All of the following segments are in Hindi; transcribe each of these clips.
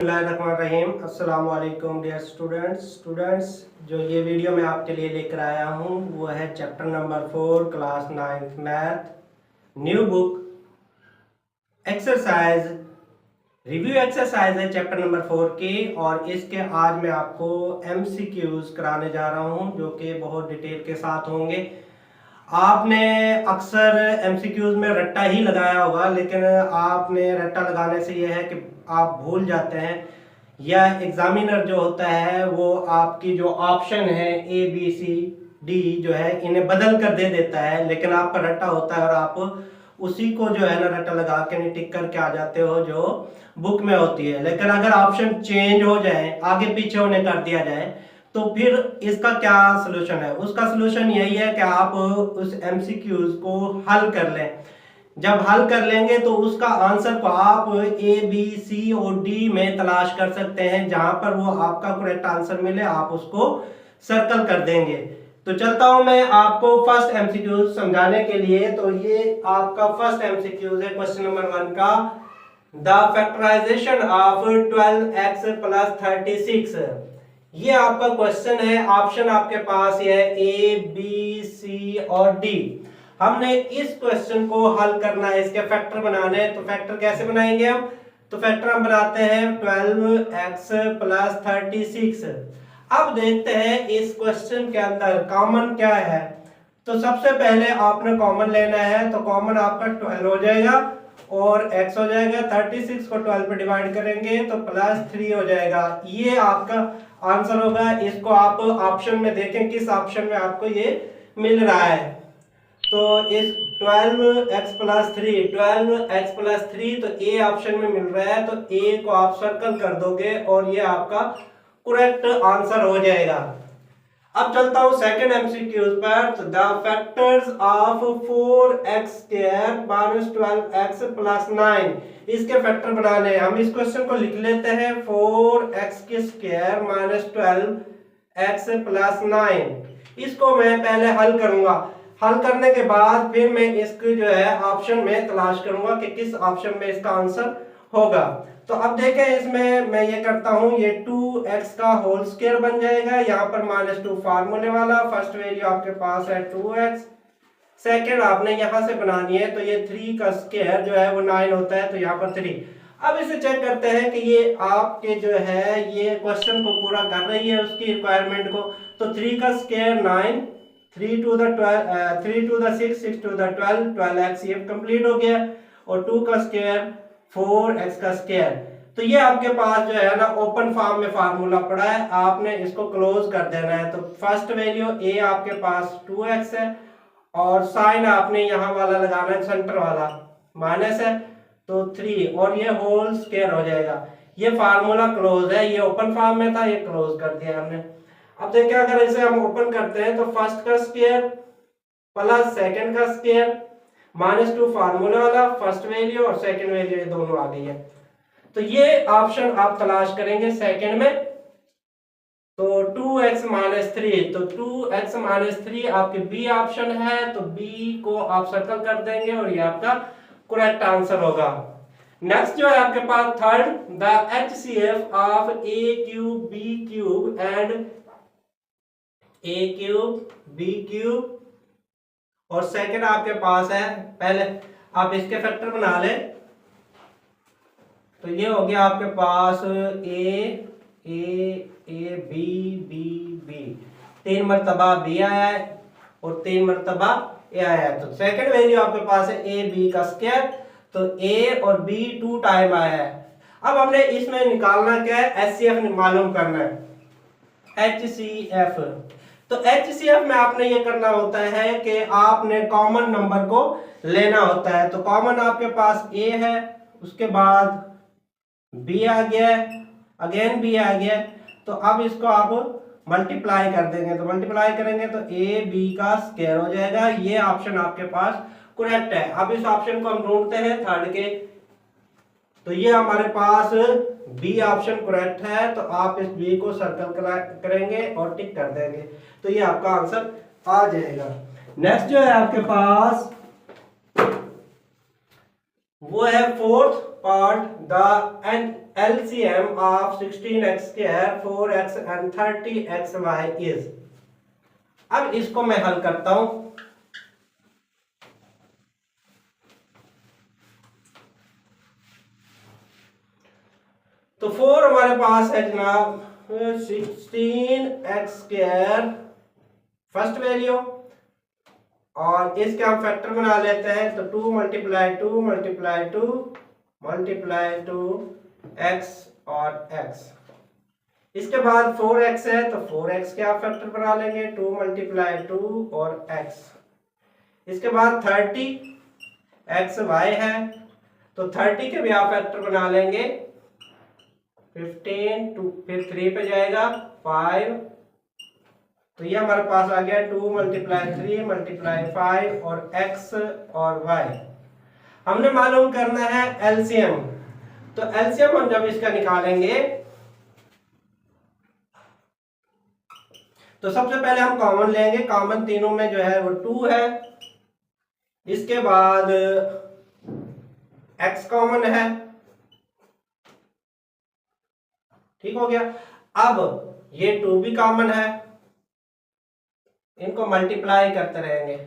रहीम अस्सलाम वालेकुम डियर स्टूडेंट्स। जो ये वीडियो मैं आपके लिए लेकर आया हूँ वो है chapter number 4 class 9th math new book exercise review exercise है चैप्टर नंबर 4 की। और इसके आज मैं आपको MCQs कराने जा रहा हूँ जो कि बहुत डिटेल के साथ होंगे। आपने अक्सर MCQs में रट्टा ही लगाया होगा, लेकिन आपने रट्टा लगाने से यह है कि आप भूल जाते हैं या एग्जामिनर जो होता है वो आपकी जो ऑप्शन है ABCD जो है इन्हें बदल कर दे देता है, लेकिन आपका रट्टा होता है और आप उसी को जो है ना रट्टा लगा के नहीं टिक करके आ जाते हो जो बुक में होती है। लेकिन अगर ऑप्शन चेंज हो जाए, आगे पीछे उन्हें कर दिया जाए, तो फिर इसका क्या सोल्यूशन है? उसका सोल्यूशन यही है कि आप उस MCQs को हल कर लें। जब हल कर लेंगे तो उसका आंसर को आप A B C और D में तलाश कर सकते हैं। जहां पर वो आपका करेक्ट आंसर मिले आप उसको सर्कल कर देंगे। तो चलता हूं मैं आपको फर्स्ट MCQ समझाने के लिए। तो ये आपका फर्स्ट MCQ है क्वेश्चन नंबर 1 का। The factorization of 12x + 36। ये आपका क्वेश्चन है। ऑप्शन आपके पास ये है A B C और D। हमने इस क्वेश्चन को हल करना है, इसके फैक्टर बनाने हैं। तो फैक्टर कैसे बनाएंगे हम? तो फैक्टर हम बनाते हैं 12x + 36। अब देखते हैं इस क्वेश्चन के अंदर कॉमन क्या है। तो सबसे पहले आपने कॉमन लेना है। तो कॉमन आपका 12 हो जाएगा और x हो जाएगा। 36 को 12 पे डिवाइड करेंगे तो +3 हो जाएगा। ये आपका आंसर होगा। इसको आप ऑप्शन में देखें किस ऑप्शन में आपको ये मिल रहा है। तो इस 12x + 3 तो ए ऑप्शन में मिल रहा है, तो ए को आप सर्कल कर दोगे और ये आपका करेक्ट आंसर हो जाएगा। अब चलता हूं सेकंड MCQ पर। तो the factors of 4x² - 12x + 9। इसके फैक्टर बनाने हैं। हम इस क्वेश्चन को लिख लेते हैं 4x² - 12x + 9। इसको मैं पहले हल करूंगा। हल करने के बाद फिर मैं इसको जो है ऑप्शन में तलाश करूंगा कि किस ऑप्शन में इसका आंसर होगा। तो अब देखें इसमें मैं ये करता हूं, ये 2x का होल स्क्वायर बन जाएगा। यहाँ पर -2 फार्मूले वाला। फर्स्ट वैल्यू आपके पास है 2x। सेकेंड आपने यहाँ से बनानी है। तो ये 3 का स्क्वायर जो है वो 9 होता है, तो यहाँ पर 3। अब इसे चेक करते हैं कि ये आपके जो है ये क्वेश्चन को पूरा कर रही है उसकी रिक्वायरमेंट को। तो 3 का square 9, 3 to the 12, 3 to the 6, 6 to the 12, 12x ये कंप्लीट हो गया। और 2 का स्क्वायर 4x का स्क्वायर। तो ये आपके पास जो है ना ओपन फॉर्म में फार्मूला पड़ा है, आपने इसको क्लोज कर देना है। तो फर्स्ट वैल्यू a आपके पास 2x है और साइन आपने यहाँ वाला लगाना है, सेंटर वाला माइनस है तो 3 और ये होल स्क्वायर हो जाएगा। ये फार्मूला क्लोज है। ये ओपन फॉर्म में था, ये क्लोज कर दिया हमने। अब देखिए अगर इसे हम ओपन करते हैं तो फर्स्ट का स्क्वायर प्लस सेकंड का स्क्वायर -2 फार्मूला वाला, फर्स्ट वैल्यू और सेकंड वैल्यू ये दोनों आ गई है। तो ये ऑप्शन आप तलाश करेंगे सेकंड में। तो 2x - 3, तो 2x - 3 आपके बी ऑप्शन है। तो बी को आप सर्कल कर देंगे और ये आपका करेक्ट आंसर होगा। नेक्स्ट जो है आपके पास third, the HCF of A³ B³ and A³ B³ और सेकंड आपके पास है। पहले आप इसके फैक्टर बना ले। तो ये हो गया आपके पास A B 3 मरतबा B आया है और 3 मरतबा A आया है। तो सेकंड वैल्यू आपके पास है AB का स्क्वायर। तो A और B 2 टाइम आया है। अब हमने इसमें निकालना क्या है? HCF मालूम करना है। HCF, तो HCF में आपने ये करना होता है कि आपने कॉमन नंबर को लेना होता है। तो कॉमन आपके पास A है, उसके बाद B आ गया, अगेन B आ गया। तो अब इसको आप मल्टीप्लाई कर देंगे। तो मल्टीप्लाई करेंगे तो AB का स्क्वायर हो जाएगा। ये ऑप्शन आपके पास करेक्ट है। अब इस ऑप्शन को हम ढूंढते हैं थर्ड के। तो ये हमारे पास बी ऑप्शन करेक्ट है। तो आप इस बी को सर्कल करेंगे और टिक कर देंगे तो ये आपका आंसर आ जाएगा। नेक्स्ट जो है आपके पास वो है fourth part, the LCM of 16x square, 4x and 30xy is। अब इसको मैं हल करता हूं। तो 4 हमारे पास है जनाब 16x स्क्वायर फर्स्ट वैल्यू, और इसके हम फैक्टर बना लेते हैं। तो 2 मल्टीप्लाई 2 मल्टीप्लाई 2 मल्टीप्लाई 2 x और x। इसके बाद 4x है तो 4x के आप फैक्टर बना लेंगे, 2 मल्टीप्लाई 2 और x। इसके बाद 30xy है तो 30 के भी आप फैक्टर बना लेंगे, 15 2 फिर 3 पे जाएगा 5, तो ये हमारे पास आ गया 2 मल्टीप्लाई 3 मल्टीप्लाई 5 और x और y। हमने मालूम करना है एलसीएम। तो एलसीएम हम जब इसका निकालेंगे तो सबसे पहले हम कॉमन लेंगे। कॉमन तीनों में जो है वो 2 है। इसके बाद x कॉमन है, ठीक हो गया। अब ये 2 भी कॉमन है, इनको मल्टीप्लाई करते रहेंगे।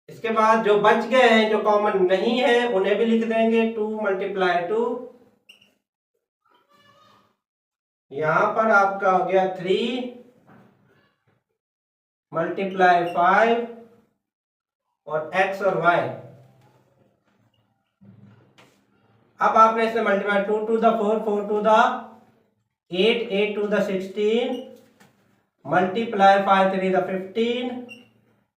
इसके बाद जो बच गए हैं जो कॉमन नहीं है उन्हें भी लिख देंगे, 2 मल्टीप्लाई 2, यहां पर आपका हो गया 3 मल्टीप्लाई 5 और x और y। अब आपने इसे multiply 2 to the 4 4 to the 8 8 to the 16 multiply 5 3 the 15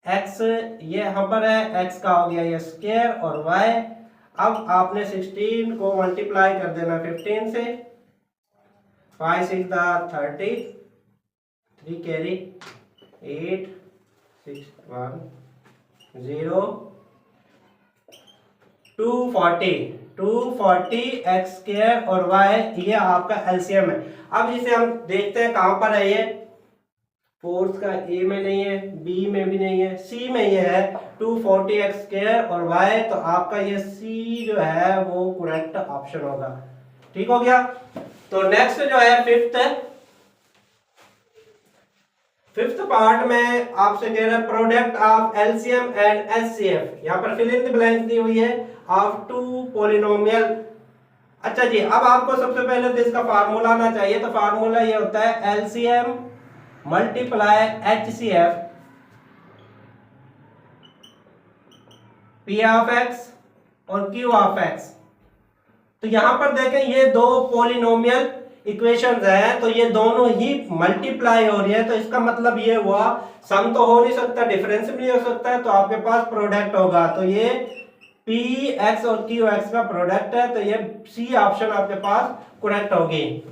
x ये यहाँ पर है, x का हो गया ये स्क्वायर और y। अब आपने 16 को मल्टीप्लाई कर देना 15 से, 5 6 द 30 3 कैरी 8 6 1 0 240 x स्क्वायर और y ये आपका एलसीएम है। अब इसे हम देखते हैं कहां पर है ये। फोर्थ का ए में नहीं है, बी में भी नहीं है, सी में ये है 240 x स्क्वायर और y, तो आपका ये सी जो है वो करेक्ट ऑप्शन होगा। ठीक हो गया। तो नेक्स्ट जो है फिफ्थ पार्ट में आपसे कह रहा है product of LCM and HCF. यहां पर फिल इन द ब्लैंक दी हुई है ऑफ 2 पॉलिनोमियल। अच्छा जी, अब आपको सबसे पहले तो इसका फार्मूला आना चाहिए। तो फार्मूला ये होता है LCM multiply HCF P of x और क्यू ऑफ एक्स। तो यहां पर देखें ये दो पॉलिनोमियल इक्वेशंस हैं, तो ये दोनों ही मल्टीप्लाई हो रही है, तो इसका मतलब ये हुआ सम तो हो नहीं सकता, डिफरेंस भी नहीं हो सकता है, तो आपके पास प्रोडक्ट होगा। तो ये पी एक्स और क्यू एक्स का प्रोडक्ट है, तो ये सी ऑप्शन आपके पास करेक्ट होगी।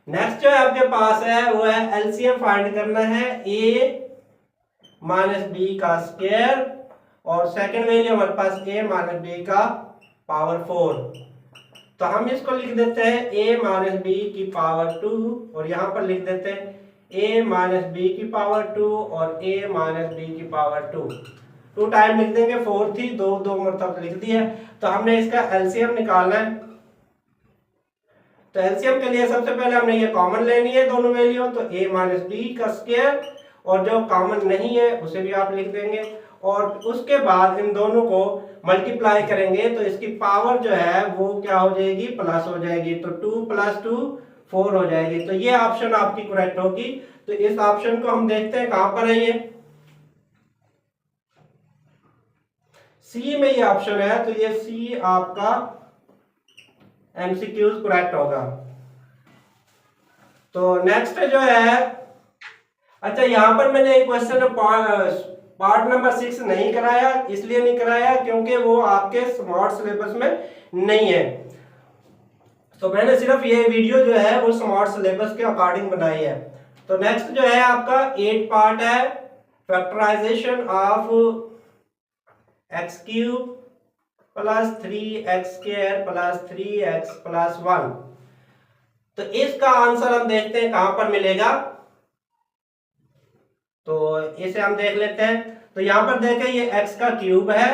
नेक्स्ट जो आपके पास है वो है एलसीएम फाइंड करना है ए माइनस बी का स्क्वायर, और सेकंड वैल्यू हमारे पास ए माइनस बी का पावर 4। तो हम इसको लिख देते हैं a माइनस बी की पावर 2, और यहां पर लिख देते हैं a माइनस बी की पावर 2 और a माइनस बी की पावर 2 टाइम लिख देंगे, 4 थी, दो मतलब लिख दी है। तो हमने इसका एलसीएम निकालना है। तो एलसीएम के लिए सबसे पहले हमने ये कॉमन लेनी है दोनों वैल्यू, तो a माइनस बी का स्क्वायर, और जो कॉमन नहीं है उसे भी आप लिख देंगे, और उसके बाद इन दोनों को मल्टीप्लाई करेंगे तो इसकी पावर जो है वो क्या हो जाएगी, प्लस हो जाएगी। तो 2 + 2 4 हो जाएगी। तो ये ऑप्शन आपकी करेक्ट होगी। तो इस ऑप्शन को हम देखते हैं कहां पर है ये, सी में ये ऑप्शन है, तो ये सी आपका एमसीक्यूज करेक्ट होगा। तो नेक्स्ट जो है, अच्छा यहां पर मैंने एक क्वेश्चन पार्ट नंबर 6 नहीं कराया, इसलिए नहीं कराया क्योंकि वो आपके स्मार्ट सिलेबस में नहीं है। तो मैंने सिर्फ ये वीडियो जो है वो स्मार्ट सिलेबस के अकॉर्डिंग बनाई है। तो नेक्स्ट जो है आपका 8 पार्ट है factorization of x³ + 3x² + 3x + 1। तो इसका आंसर हम देखते हैं कहां पर मिलेगा। तो इसे हम देख लेते हैं। तो यहां पर देखें ये x का क्यूब है,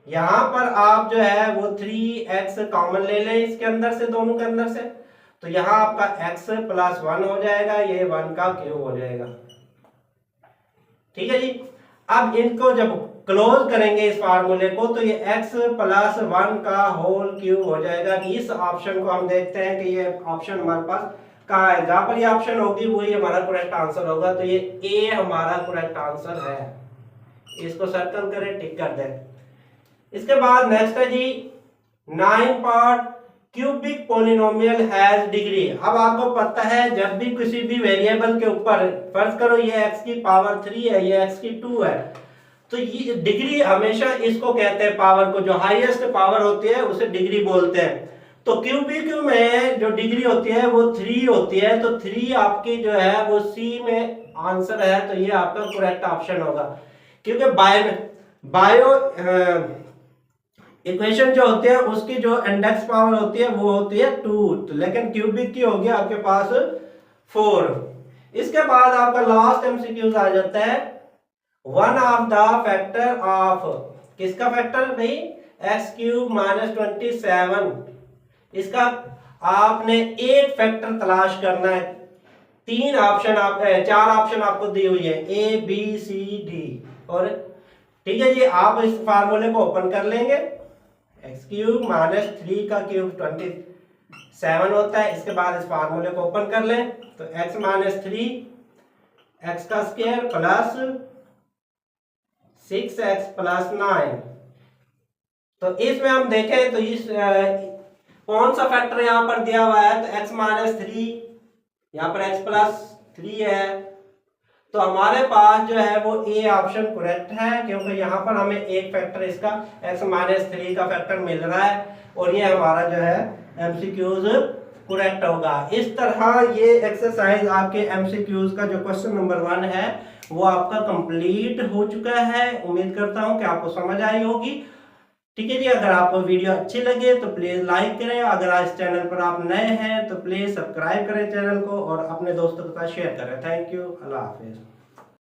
यहाँ पर आप जो है वो 3x कॉमन ले लें इसके अंदर से, दोनों के अंदर से, तो यहाँ आपका x प्लस 1 हो जाएगा, ये 1 का क्यूब हो जाएगा। ठीक है जी। अब इनको जब क्लोज करेंगे इस फार्मूले को, तो ये x प्लस 1 का होल क्यूब हो जाएगा। इस ऑप्शन को हम देखते हैं कि ये ऑप्शन हमारे पास कहाँ है, जहां पर ये ऑप्शन होगी वही हमारा करेक्ट आंसर होगा। तो ये ए हमारा करेक्ट आंसर है। इसको सर्कल करें, टिक कर दें। इसके बाद नेक्स्ट है जी 9 part cubic polynomial has degree. अब आपको पता है जब भी किसी भी वेरिएबल के ऊपर, फर्ज करो ये x की पावर 3 है, ये x की 2 है, तो ये डिग्री हमेशा इसको कहते हैं, पावर को, जो हाईएस्ट पावर होती है उसे डिग्री बोलते हैं। तो क्यूबिक में जो डिग्री होती है वो 3 होती है, तो 3 आपकी जो है वो सी में आंसर है। तो ये आपका करेक्ट ऑप्शन होगा, क्योंकि बायो इक्वेशन जो होती है उसकी जो इंडेक्स पावर होती है वो होती है 2, लेकिन क्यूबिक की होगी आपके पास 4। इसके बाद आपका लास्ट एमसीक्यूज आ जाता है, one of the factor of, किसका फैक्टर भाई, एक्स क्यूब माइनस 27। इसका आपने एक फैक्टर तलाश करना है। 4 ऑप्शन आपको दी हुई है, ए बी सी डी। और ठीक है जी, आप इस फार्मूले को ओपन कर लेंगे, एक्स क्यूब माइनस 3 का क्यूब 27 होता है। इसके बाद इस फार्मूले को ओपन कर लें, तो एक्स माइनस 3 एक्स का स्क्वायर प्लस 6x प्लस 9। तो इसमें हम देखें तो इस कौन सा फैक्टर यहाँ पर दिया हुआ है, तो x माइनस 3, यहाँ पर x प्लस 3 है, तो हमारे पास जो है वो ए ऑप्शन करेक्ट है, क्योंकि यहाँ पर हमें एक फैक्टर इसका x माइनस 3 का फैक्टर मिल रहा है, और ये हमारा जो है एमसीक्यूज करेक्ट होगा। इस तरह ये एक्सरसाइज आपके एमसीक्यूज का जो क्वेश्चन नंबर 1 है वो आपका कंप्लीट हो चुका है। उम्मीद करता हूं कि आपको समझ आई होगी। ठीक है जी, अगर आपको वीडियो अच्छी लगे तो प्लीज लाइक करें, अगर इस चैनल पर आप नए हैं तो प्लीज सब्सक्राइब करें चैनल को, और अपने दोस्तों के साथ शेयर करें। Thank you, Allah Hafiz.